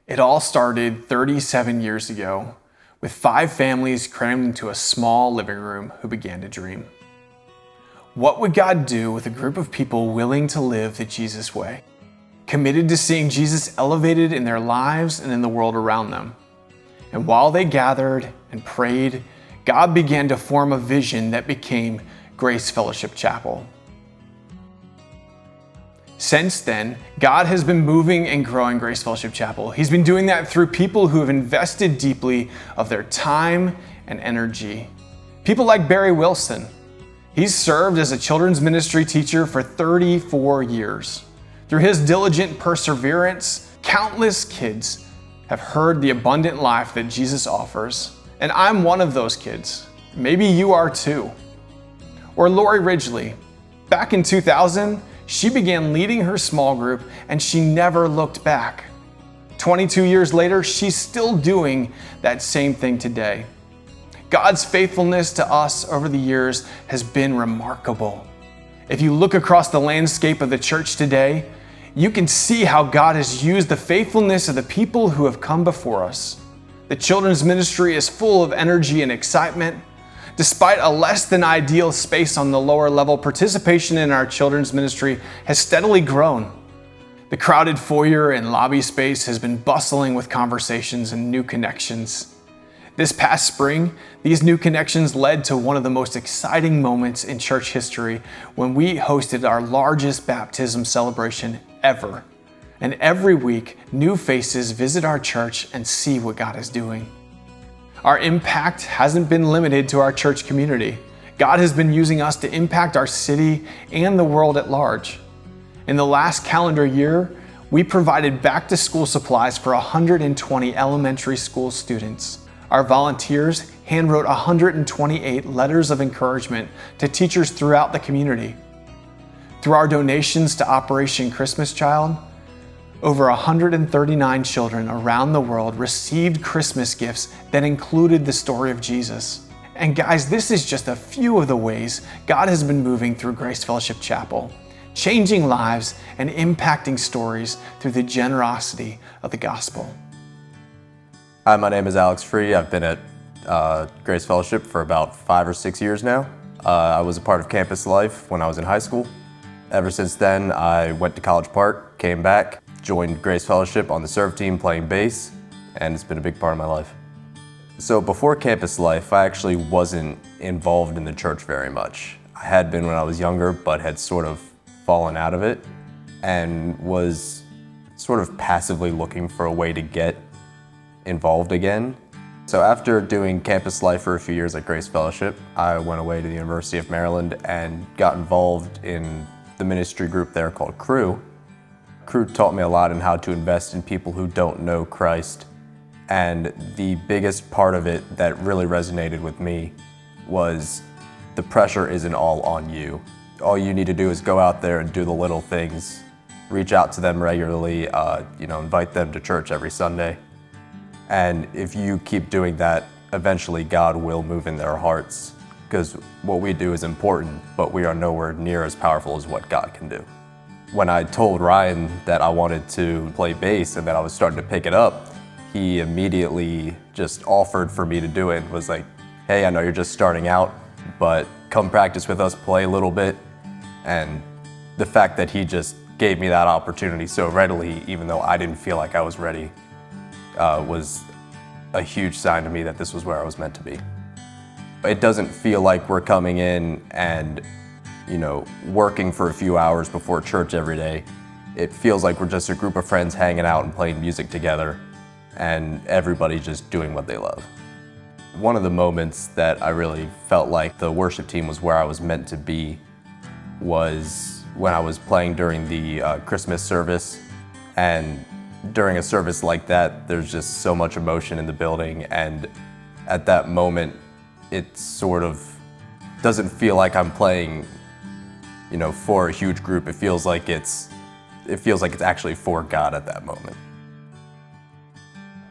It all started 37 years ago with 5 families crammed into a small living room who began to dream. What would God do with a group of people willing to live the Jesus way, committed to seeing Jesus elevated in their lives and in the world around them? And while they gathered and prayed, God began to form a vision that became Grace Fellowship Chapel. Since then, God has been moving and growing Grace Fellowship Chapel. He's been doing that through people who have invested deeply of their time and energy. People like Barry Wilson. He's served as a children's ministry teacher for 34 years. Through his diligent perseverance, countless kids have heard the abundant life that Jesus offers. And I'm one of those kids. Maybe you are too. Or Lori Ridgely. Back in 2000, she began leading her small group and she never looked back. 22 years later, she's still doing that same thing today. God's faithfulness to us over the years has been remarkable. If you look across the landscape of the church today, you can see how God has used the faithfulness of the people who have come before us. The children's ministry is full of energy and excitement. Despite a less than ideal space on the lower level, participation in our children's ministry has steadily grown. The crowded foyer and lobby space has been bustling with conversations and new connections. This past spring, these new connections led to one of the most exciting moments in church history when we hosted our largest baptism celebration ever. And every week, new faces visit our church and see what God is doing. Our impact hasn't been limited to our church community. God has been using us to impact our city and the world at large. In the last calendar year, we provided back-to-school supplies for 120 elementary school students. Our volunteers handwrote 128 letters of encouragement to teachers throughout the community. Through our donations to Operation Christmas Child, over 139 children around the world received Christmas gifts that included the story of Jesus. And guys, this is just a few of the ways God has been moving through Grace Fellowship Chapel, changing lives and impacting stories through the generosity of the gospel. Hi, my name is Alex Free. I've been at Grace Fellowship for about 5 or 6 years now. I was a part of campus life when I was in high school. Ever since then, I went to College Park, came back, joined Grace Fellowship on the serve team playing bass, and it's been a big part of my life. So before campus life, I actually wasn't involved in the church very much. I had been when I was younger, but had sort of fallen out of it and was sort of passively looking for a way to get involved again. So after doing campus life for a few years at Grace Fellowship, I went away to the University of Maryland and got involved in the ministry group there called Crew. Crew taught me a lot in how to invest in people who don't know Christ. And the biggest part of it that really resonated with me was the pressure isn't all on you. All you need to do is go out there and do the little things. Reach out to them regularly, invite them to church every Sunday. And if you keep doing that, eventually God will move in their hearts. Because what we do is important, but we are nowhere near as powerful as what God can do. When I told Ryan that I wanted to play bass and that I was starting to pick it up, he immediately just offered for me to do it and was like, hey, I know you're just starting out, but come practice with us, play a little bit. And the fact that he just gave me that opportunity so readily, even though I didn't feel like I was ready, was a huge sign to me that this was where I was meant to be. It doesn't feel like we're coming in and working for a few hours before church every day. It feels like we're just a group of friends hanging out and playing music together, and everybody just doing what they love. One of the moments that I really felt like the worship team was where I was meant to be was when I was playing during the Christmas service. And during a service like that, there's just so much emotion in the building, and at that moment, it sort of doesn't feel like I'm playing for a huge group. It feels like it's actually for God at that moment.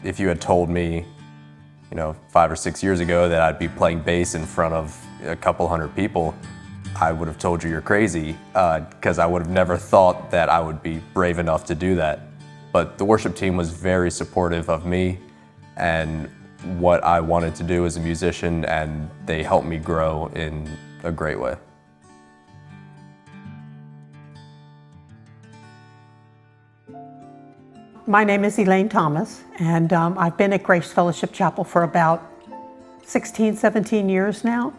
If you had told me, 5 or 6 years ago that I'd be playing bass in front of a couple hundred people, I would have told you you're crazy, because I would have never thought that I would be brave enough to do that. But the worship team was very supportive of me and what I wanted to do as a musician, and they helped me grow in a great way. My name is Elaine Thomas, and I've been at Grace Fellowship Chapel for about 16, 17 years now.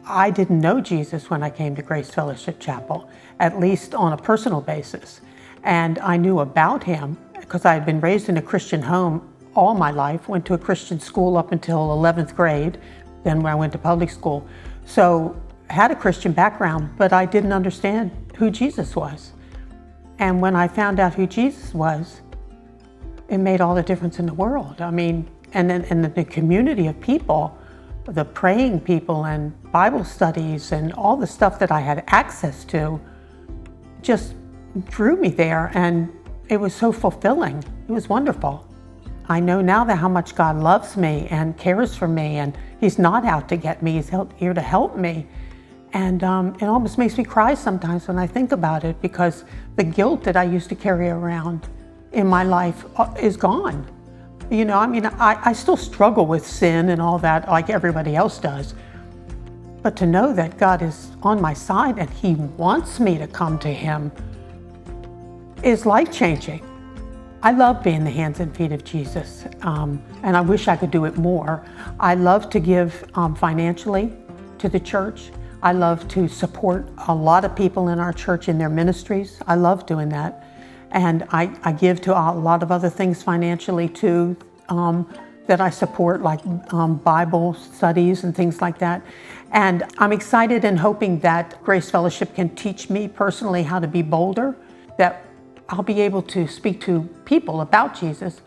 I didn't know Jesus when I came to Grace Fellowship Chapel, at least on a personal basis. And I knew about him because I had been raised in a Christian home all my life, went to a Christian school up until 11th grade, then when I went to public school. So had a Christian background, but I didn't understand who Jesus was. And when I found out who Jesus was, it made all the difference in the world. I mean, and then the community of people, the praying people and Bible studies and all the stuff that I had access to just drew me there, and it was so fulfilling. It was wonderful. I know now that how much God loves me and cares for me, and He's not out to get me, He's here to help me. And it almost makes me cry sometimes when I think about it, because the guilt that I used to carry around in my life is gone. You know, I mean, I still struggle with sin and all that like everybody else does. But to know that God is on my side and He wants me to come to Him is life-changing. I love being the hands and feet of Jesus, and I wish I could do it more. I love to give financially to the church. I love to support a lot of people in our church in their ministries. I love doing that. And I give to a lot of other things financially too, that I support, like Bible studies and things like that. And I'm excited and hoping that Grace Fellowship can teach me personally how to be bolder, that I'll be able to speak to people about Jesus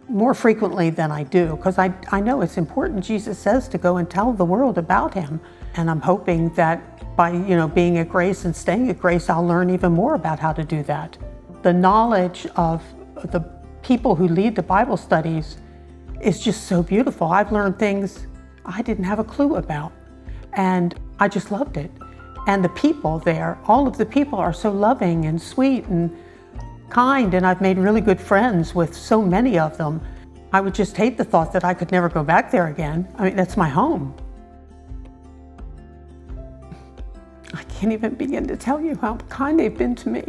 more frequently than I do, because I know it's important. Jesus says to go and tell the world about Him. And I'm hoping that by being at Grace and staying at Grace, I'll learn even more about how to do that. The knowledge of the people who lead the Bible studies is just so beautiful. I've learned things I didn't have a clue about, and I just loved it. And the people there, all of the people are so loving and sweet and kind, and I've made really good friends with so many of them. I would just hate the thought that I could never go back there again. I mean, that's my home. I can't even begin to tell you how kind they've been to me.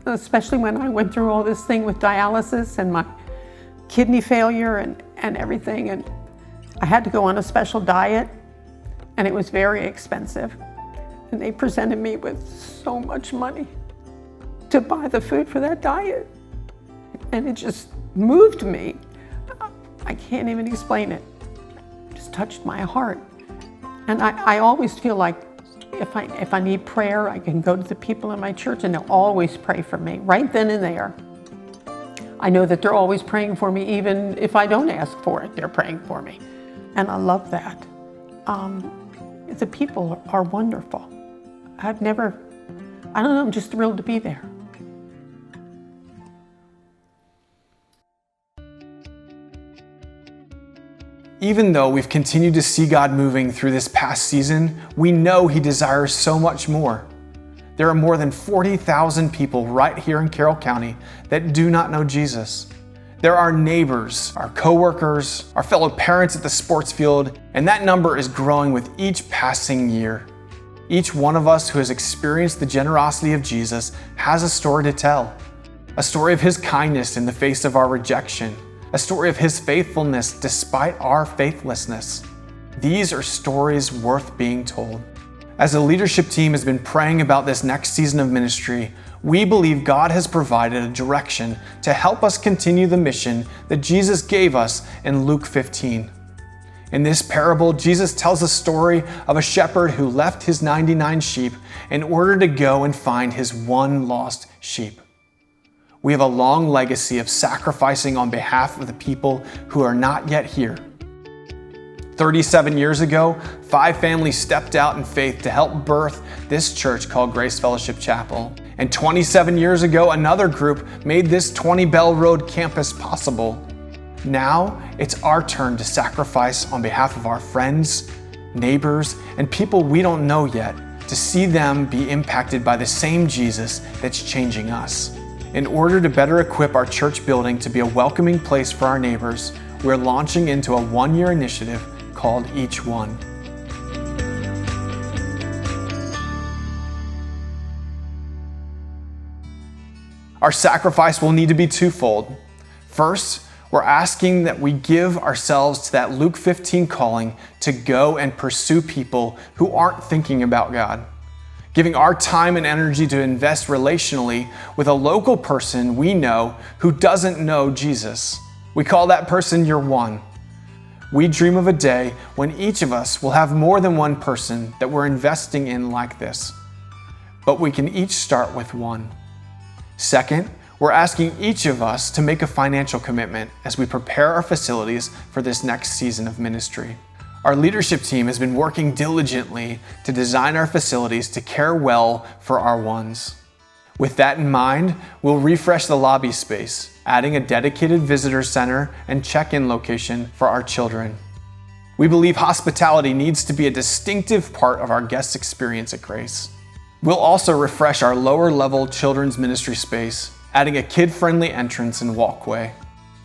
Especially when I went through all this thing with dialysis and my kidney failure and everything. And I had to go on a special diet, and it was very expensive. And they presented me with so much money to buy the food for that diet. And it just moved me. I can't even explain it. It just touched my heart. And I always feel like if I need prayer, I can go to the people in my church and they'll always pray for me, right then and there. I know that they're always praying for me, even if I don't ask for it, they're praying for me. And I love that. The people are wonderful. I don't know, I'm just thrilled to be there. Even though we've continued to see God moving through this past season, we know He desires so much more. There are more than 40,000 people right here in Carroll County that do not know Jesus. There are neighbors, our coworkers, our fellow parents at the sports field, and that number is growing with each passing year. Each one of us who has experienced the generosity of Jesus has a story to tell. A story of His kindness in the face of our rejection. A story of His faithfulness despite our faithlessness. These are stories worth being told. As the leadership team has been praying about this next season of ministry, we believe God has provided a direction to help us continue the mission that Jesus gave us in Luke 15. In this parable, Jesus tells a story of a shepherd who left his 99 sheep in order to go and find his one lost sheep. We have a long legacy of sacrificing on behalf of the people who are not yet here. 37 years ago, 5 families stepped out in faith to help birth this church called Grace Fellowship Chapel. And 27 years ago, another group made this 20 Bell Road campus possible. Now, it's our turn to sacrifice on behalf of our friends, neighbors, and people we don't know yet, to see them be impacted by the same Jesus that's changing us. In order to better equip our church building to be a welcoming place for our neighbors, we're launching into a one-year initiative called Each One. Our sacrifice will need to be twofold. First, we're asking that we give ourselves to that Luke 15 calling to go and pursue people who aren't thinking about God. Giving our time and energy to invest relationally with a local person we know who doesn't know Jesus. We call that person your one. We dream of a day when each of us will have more than one person that we're investing in like this. But we can each start with one. Second, we're asking each of us to make a financial commitment as we prepare our facilities for this next season of ministry. Our leadership team has been working diligently to design our facilities to care well for our ones. With that in mind, we'll refresh the lobby space, adding a dedicated visitor center and check-in location for our children. We believe hospitality needs to be a distinctive part of our guest experience at Grace. We'll also refresh our lower-level children's ministry space, adding a kid-friendly entrance and walkway.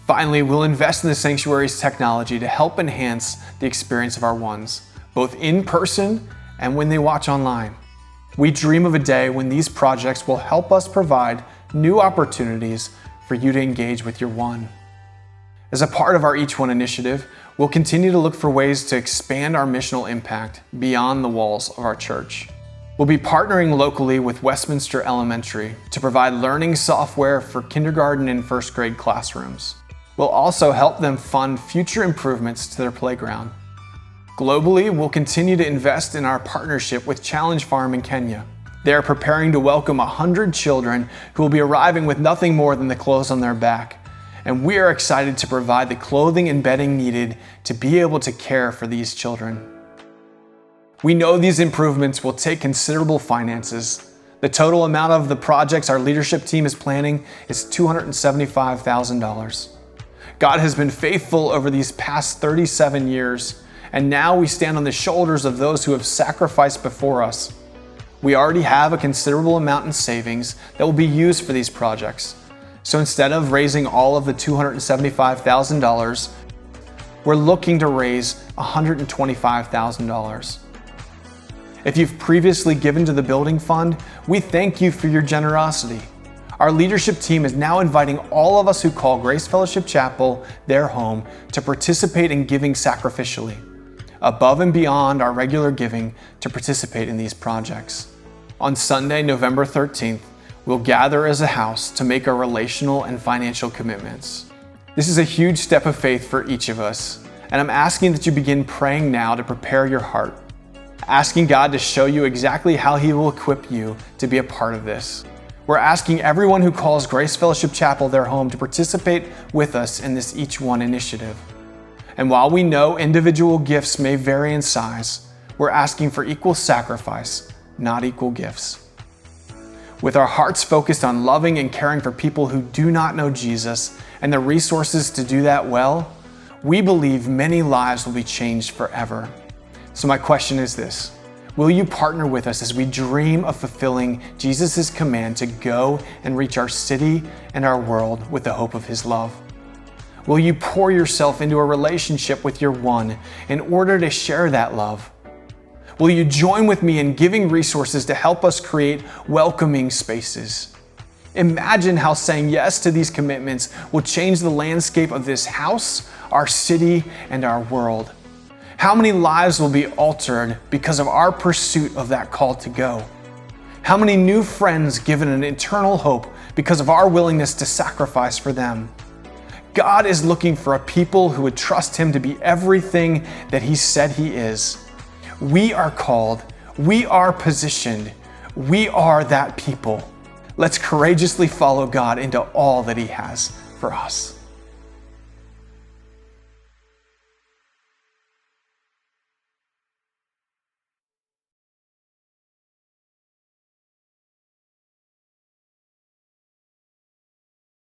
Finally, we'll invest in the sanctuary's technology to help enhance the experience of our ones, both in person and when they watch online. We dream of a day when these projects will help us provide new opportunities for you to engage with your one. As a part of our Each One initiative, we'll continue to look for ways to expand our missional impact beyond the walls of our church. We'll be partnering locally with Westminster Elementary to provide learning software for kindergarten and first grade classrooms. We'll also help them fund future improvements to their playground. Globally, we'll continue to invest in our partnership with Challenge Farm in Kenya. They are preparing to welcome 100 children who will be arriving with nothing more than the clothes on their back. And we are excited to provide the clothing and bedding needed to be able to care for these children. We know these improvements will take considerable finances. The total amount of the projects our leadership team is planning is $275,000. God has been faithful over these past 37 years, and now we stand on the shoulders of those who have sacrificed before us. We already have a considerable amount in savings that will be used for these projects. So instead of raising all of the $275,000, we're looking to raise $125,000. If you've previously given to the building fund, we thank you for your generosity. Our leadership team is now inviting all of us who call Grace Fellowship Chapel their home to participate in giving sacrificially, above and beyond our regular giving to participate in these projects. On Sunday, November 13th, we'll gather as a house to make our relational and financial commitments. This is a huge step of faith for each of us, and I'm asking that you begin praying now to prepare your heart, asking God to show you exactly how He will equip you to be a part of this. We're asking everyone who calls Grace Fellowship Chapel their home to participate with us in this Each One initiative. And while we know individual gifts may vary in size, we're asking for equal sacrifice, not equal gifts. With our hearts focused on loving and caring for people who do not know Jesus and the resources to do that well, we believe many lives will be changed forever. So my question is this: will you partner with us as we dream of fulfilling Jesus' command to go and reach our city and our world with the hope of His love? Will you pour yourself into a relationship with your one in order to share that love? Will you join with me in giving resources to help us create welcoming spaces? Imagine how saying yes to these commitments will change the landscape of this house, our city, and our world. How many lives will be altered because of our pursuit of that call to go? How many new friends given an eternal hope because of our willingness to sacrifice for them? God is looking for a people who would trust Him to be everything that He said He is. We are called, we are positioned, we are that people. Let's courageously follow God into all that He has for us.